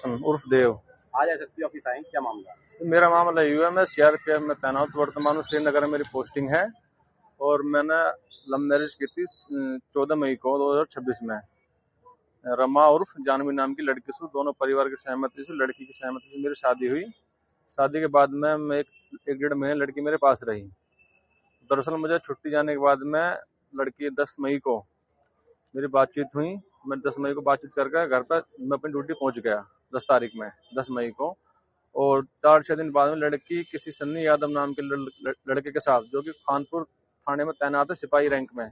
दर्शन उर्फ देव। आज SSP office आए, क्या मामला? तो मेरा मामला यूएम में सीआरपीएफ में तैनात वर्तमान श्रीनगर में मेरी पोस्टिंग है और मैंने लव मैरिज की थी 14 मई को 2026 में रमा उर्फ जानवी नाम की लड़की से। दोनों परिवार की सहमति से, लड़की की सहमति से मेरी शादी हुई। शादी के बाद में मैं एक डेढ़ महीने लड़की मेरे पास रही। दरअसल मुझे छुट्टी जाने के बाद में लड़की 10 मई को मेरी बातचीत हुई। मैं 10 मई को बातचीत करके घर पर मैं अपनी ड्यूटी पहुंच गया 10 तारीख में 10 मई को। और 4-6 दिन बाद में लड़की किसी सन्नी यादव नाम के लड़के के साथ, जो कि खानपुर थाने में तैनात है सिपाही रैंक में,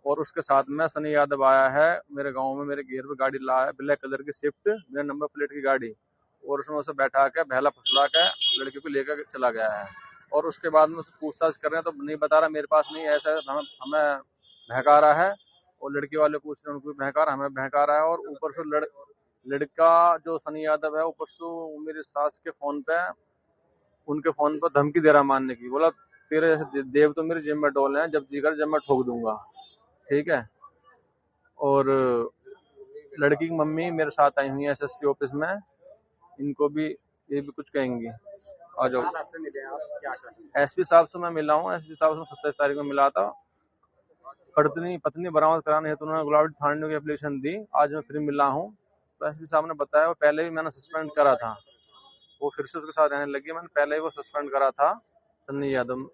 और उसके साथ में सन्नी यादव आया है मेरे गांव में। मेरे घेर पे गाड़ी लाया है, ब्लैक कलर की स्विफ्ट, मेरे नंबर प्लेट की गाड़ी, और उसने उसे बैठा के बहला फुसला के लड़की को लेकर चला गया है। और उसके बाद में उससे पूछताछ कर रहे हैं तो नहीं बता रहा, मेरे पास नहीं, ऐसा हमें बहका रहा है। और लड़की वाले पूछ रहे हैं, उनको बहका रहा है, हमें बहका रहा है। और ऊपर से लड़का जो सनी यादव है, ऊपर से मेरी सास के फोन पे, उनके फोन पर धमकी दे रहा मारने की। बोला तेरे देव तो मेरे जिम में डोले हैं, जब जी कर जब मैं ठोक दूंगा, ठीक है। और लड़की की मम्मी मेरे साथ आई हुई है एसएसपी ऑफिस में, इनको भी ये भी कुछ कहेंगी। आ जाओ। एसपी साहब से मैं मिला हूँ, एसपी साहब से 27 तारीख में मिला था। पत्नी बरामद कराने हेतु उन्होंने गुलावटी थाने की एप्लीकेशन दी। आज मैं फिर मिला हूँ तो एसपी साहब ने बताया, वो पहले भी मैंने सस्पेंड करा था, वो फिर से उसके साथ रहने लगी। मैंने पहले ही वो सस्पेंड करा था सन्नी यादव।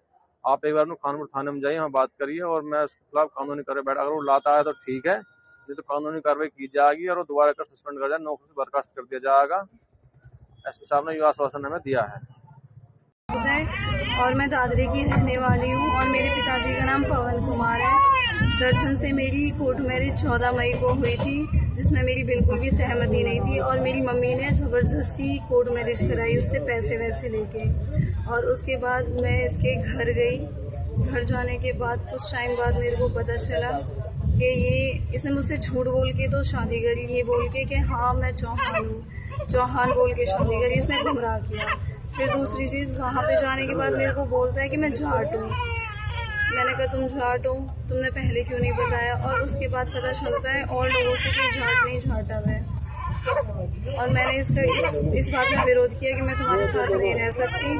आप एक बार खानपुर थाने में जाइए, वहाँ बात करिए और मैं उसके खिलाफ कानूनी कार्रवाई बैठा। अगर वो लाता है तो ठीक है, नहीं तो कानूनी कार्रवाई की जाएगी और वो दोबारा कर सस्पेंड कर जाए, नौकरी से बर्खास्त कर दिया जाएगा। एसपी साहब ने ये आश्वासन हमें दिया है। और मैं दादरी की रहने वाली हूँ और मेरे पिताजी का नाम पवन कुमार है। दर्शन से मेरी कोर्ट मैरिज 14 मई को हुई थी, जिसमें मेरी बिल्कुल भी सहमति नहीं थी और मेरी मम्मी ने ज़बरदस्ती कोर्ट मैरिज कराई उससे पैसे वैसे लेके। और उसके बाद मैं इसके घर गई। घर जाने के बाद कुछ टाइम बाद मेरे को पता चला कि इसने मुझसे झूठ बोल के तो शादी करी, ये बोल के कि हाँ मैं चौहान हूँ, चौहान बोल के शादी करी। इसने गुमराह किया। फिर दूसरी चीज़, वहाँ पे जाने के बाद मेरे को बोलता है कि मैं जाट हूँ। मैंने कहा तुम जाट हो, तुमने पहले क्यों नहीं बताया? और उसके बाद पता चलता है और लोगों से कि जाट नहीं झाटा है। और मैंने इस बात में विरोध किया कि मैं तुम्हारे साथ नहीं रह सकती।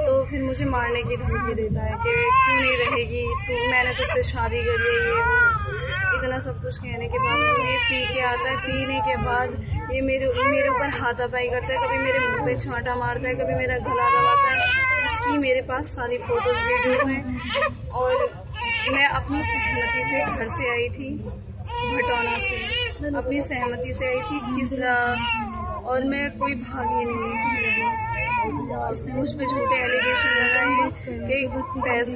तो फिर मुझे मारने की धमकी देता है कि क्यों नहीं रहेगी तू, मैंने तुझसे शादी करी है, ये इतना सब कुछ कहने के बाद ये पी के आता है। पीने के बाद ये मेरे ऊपर हाथापाई करता है, कभी मेरे मुंह पे छांटा मारता है, कभी मेरा गला दबाता है, जिसकी मेरे पास सारी फोटोज वीडियोज हैं। और मैं अपनी सहमति से घर से आई थी, भटौना से अपनी सहमति से आई थी और मैं कोई भागी नहीं। इसने मुझ पे झूठे एलिगेशन लगाए हैं कि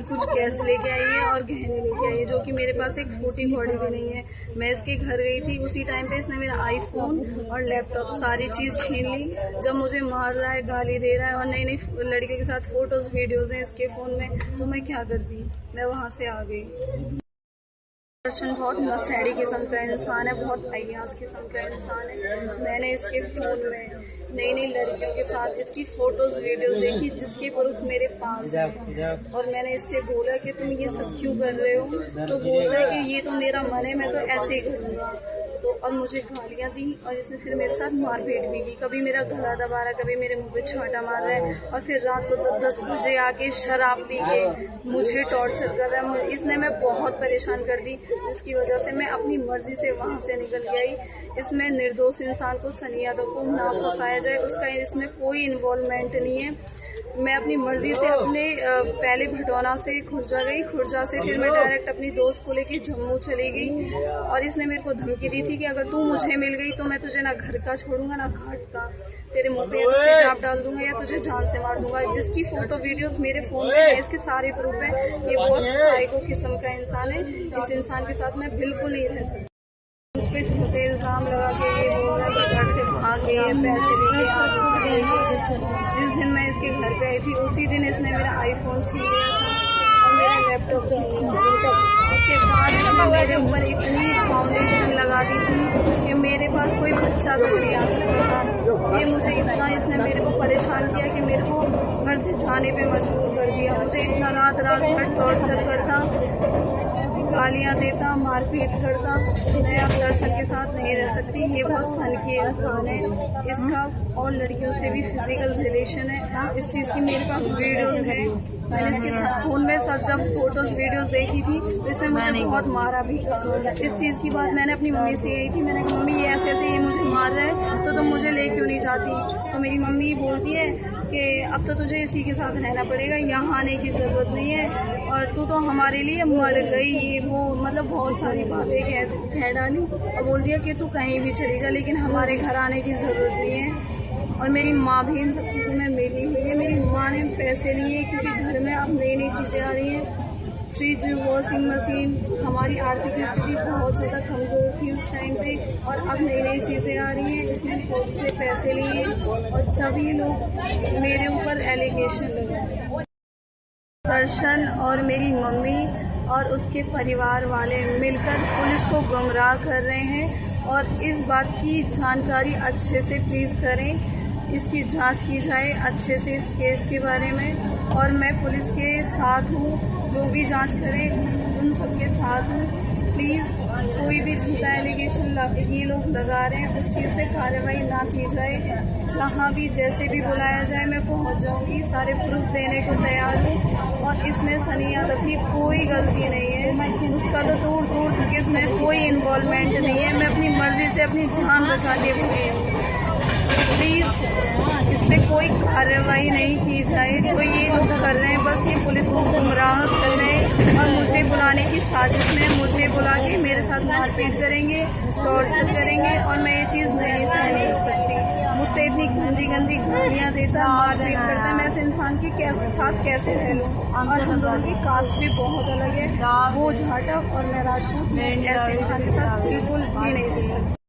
कुछ गैस लेके आई है और गहने लेके आई है, जो कि मेरे पास एक फूटी कौड़ी भी नहीं है। मैं इसके घर गई थी, उसी टाइम पे इसने मेरा आईफोन और लैपटॉप सारी चीज़ छीन ली। जब मुझे मार रहा है, गाली दे रहा है और नई नई लड़कियों के साथ फोटोज वीडियोज़ हैं इसके फ़ोन में, तो मैं क्या करती? मैं वहाँ से आ गई। दर्शन बहुत नशेड़ी किस्म का इंसान है, बहुत अय्यास किस्म का इंसान है। मैंने इसके फ़ोन में नई नई लड़कियों के साथ इसकी फोटोज वीडियोस देखी, जिसके प्रूफ मेरे पास है। और मैंने इससे बोला कि तुम ये सब क्यों कर रहे हो? तो बोलता है कि ये तो मेरा मन है, मैं तो ऐसे ही करूँगा। तो और मुझे गालियाँ दी और इसने फिर मेरे साथ मारपीट भी की। कभी मेरा गला दबा रहा है, कभी मेरे मुंह पे छांटा मार रहा है और फिर रात को 10 बजे आके शराब पी के मुझे टॉर्चर कर रहा है। इसने मैं बहुत परेशान कर दी, जिसकी वजह से मैं अपनी मर्जी से वहाँ से निकल के आई। इसमें निर्दोष इंसान को, सनी यादव को ना फंसाया जाए, उसका इसमें कोई इन्वॉल्वमेंट नहीं है। मैं अपनी मर्जी से अपने पहले भटौना से खुर्जा गई, खुर्जा से फिर मैं डायरेक्ट अपनी दोस्त को लेके जम्मू चली गई। और इसने मेरे को धमकी दी थी कि अगर तू मुझे मिल गई तो मैं तुझे ना घर का छोड़ूंगा ना घाट का, तेरे मुंह पे तेजाब डाल दूंगा या तुझे जान से मार दूंगा। जिसकी फोटो वीडियोस मेरे फोन में है, इसके सारे प्रूफ है। ये बहुत साइको किस्म का इंसान है। इस इंसान के साथ मैं बिल्कुल नहीं रह सकती। मुझ पे झूठे इल्जाम लगा के ये बोल रहा है कि घर से भाग गई है, पैसे लेके आ गई। जिस दिन मैं इसके घर पे आई थी उसी दिन इसने मेरा आईफोन छीन लिया था और मेरा लैपटॉप छीन लिया। उसके बाद इसने मेरे ऊपर इतनी फाउंडेशन लगा दी थी कि मेरे पास कोई बच्चा तक नहीं आ सकता था। ये मुझे इतना इसने मेरे को परेशान किया कि मेरे को घर से जाने पे मजबूर कर दिया। मुझे इतना रात भर टॉर्चर करता गालियां देता, मारपीट करता। मैं अब दर्शन के साथ नहीं रह सकती। ये बहुत सन की इंसान है, इसका और लड़कियों से भी फिजिकल रिलेशन है। इस चीज़ की मेरे पास वीडियोस है। मैंने इसके फोन में सब जब फोटोज वीडियोस देखी थी तो इसने मुझे बहुत मारा भी था। इस चीज़ की बात मैंने अपनी मम्मी से यही थी। मैंने कहा मम्मी ये ऐसे ऐसे ये मुझे मार रहा है तो तुम मुझे ले क्यों नहीं जाती। तो मेरी मम्मी बोलती है कि अब तो तुझे इसी के साथ रहना पड़ेगा, यहाँ आने की ज़रूरत नहीं है और तू तो हमारे लिए मर गई। ये वो मतलब बहुत सारी बातें कह डाली और बोल दिया कि तू कहीं भी चली जा लेकिन हमारे घर आने की ज़रूरत नहीं है। और मेरी माँ भी इन सब चीज़ों में मिली हुई है। मेरी माँ ने पैसे लिए क्योंकि घर में अब नई नई चीज़ें आ रही हैं, फ्रिज, वॉशिंग मशीन। हमारी आर्थिक स्थिति बहुत ज़्यादा कमज़ोर थी उस टाइम पे और अब नई नई चीज़ें आ रही हैं। इसने फौज से पैसे लिए और जब ये लोग मेरे ऊपर एलिगेशन लगाए। दर्शन और मेरी मम्मी और उसके परिवार वाले मिलकर पुलिस को गुमराह कर रहे हैं और इस बात की जानकारी अच्छे से प्लीज़ करें, इसकी जांच की जाए अच्छे से इस केस के बारे में। और मैं पुलिस के साथ हूँ, जो भी जांच करे उन सब के साथ हूँ। प्लीज़ कोई भी झूठा एलिगेशन ये लोग लगा रहे हैं उस चीज़ पे कार्रवाई ना की जाए। जहाँ भी जैसे भी बुलाया जाए मैं पहुँच जाऊँगी, सारे प्रूफ देने को तैयार हूँ। और इसमें सनी यादव की कोई गलती नहीं है, उसका तो दूर दूर तक इसमें कोई इन्वॉल्वमेंट नहीं है। मैं अपनी मर्जी से अपनी जान बचा के हुई हूँ। प्लीज़ इस पर कोई कार्रवाई नहीं की जाए। जो ये लोग कर रहे हैं बस ये पुलिस को गुमराह कर रहे हैं और मुझे बुलाने की साजिश में मुझे बुला के मेरे साथ मारपीट करेंगे, टॉर्चर करेंगे और मैं ये चीज़ नहीं सहन कर सकती। मुझसे इतनी गंदी गंदी गालियाँ देता, मारपीट करता है, मैं ऐसे इंसान के साथ कैसे रह लूँ। और हम दोनों की कास्ट भी बहुत अलग है, वो जाटव और मैं राजपूत। मैं ऐसे इंसान के साथ बिल्कुल भी नहीं रह सकती।